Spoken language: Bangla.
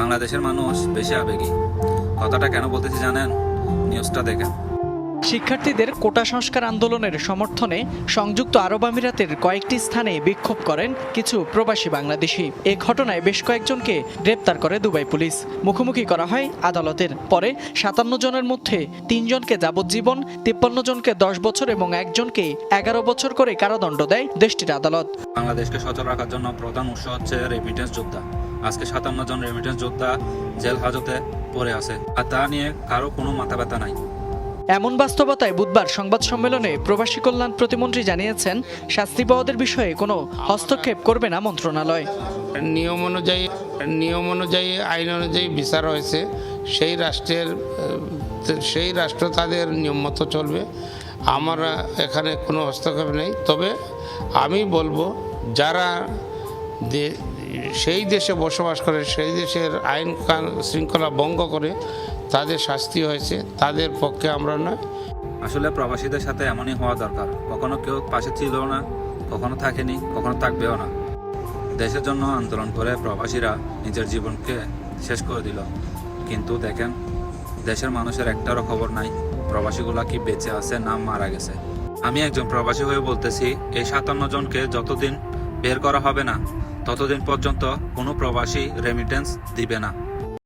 বাংলাদেশের মানুষ বেশি আবেগী। কথাটা কেন বলতেছি জানেন? নিউজটা দেখেন। শিক্ষার্থীদের কোটা সংস্কার আন্দোলনের সমর্থনে সংযুক্ত আরব আমিরাতের কয়েকটি স্থানে বিক্ষোভ করেন কিছু প্রবাসী বাংলাদেশি। এ ঘটনায় বেশ কয়েকজনকে গ্রেপ্তার করে দুবাই পুলিশ। মুখোমুখি করা হয় আদালতের। পরে ৫৭ জনের মধ্যে ৩ জনকে যাবজ্জীবন, ৫৩ জনকে ১০ বছর এবং একজনকে ১১ বছর করে কারাদণ্ড দেয় দেশটির আদালত। বাংলাদেশকে সচল রাখার জন্য প্রধান উৎস হচ্ছে রেমিটেন্স যোদ্ধা। আজকে ৫৭ জন রেমিটেন্স যোদ্ধা জেল হাজতে পড়ে আছে, আর তা নিয়ে কারো কোনো মাথা ব্যথা নাই। এমন বাস্তবতায় বুধবার সংবাদ সম্মেলনে প্রবাসী কল্যাণ প্রতিমন্ত্রী জানিয়েছেন, শাস্তি পাওয়াদের বিষয়ে কোনো হস্তক্ষেপ করবে না মন্ত্রণালয়। নিয়ম অনুযায়ী আইন অনুযায়ী বিচার হয়েছে, সেই রাষ্ট্র তাদের নিয়ম মতো চলবে। আমরা এখানে কোনো হস্তক্ষেপ নেই। তবে আমি বলবো, যারা সেই দেশে বসবাস করে, সেই দেশের আইন শৃঙ্খলা ভঙ্গ করে তাদের শাস্তি হয়েছে, তাদের পক্ষে আমরা নয়। আসলে প্রবাসীদের সাথে এমনই হওয়া দরকার। কখনো কেউ পাশে ছিল না, কখনো থাকেনি, কখনো থাকবেও না। দেশের জন্য আন্দোলন করে প্রবাসীরা নিজের জীবনকে শেষ করে দিল, কিন্তু দেখেন দেশের মানুষের একটারও খবর নাই প্রবাসীগুলা কি বেঁচে আছে না মারা গেছে। আমি একজন প্রবাসী হয়ে বলতেছি, এই ৫৭ জনকে যতদিন বের করা হবে না ততদিন পর্যন্ত কোনো প্রবাসী রেমিটেন্স দিবে না।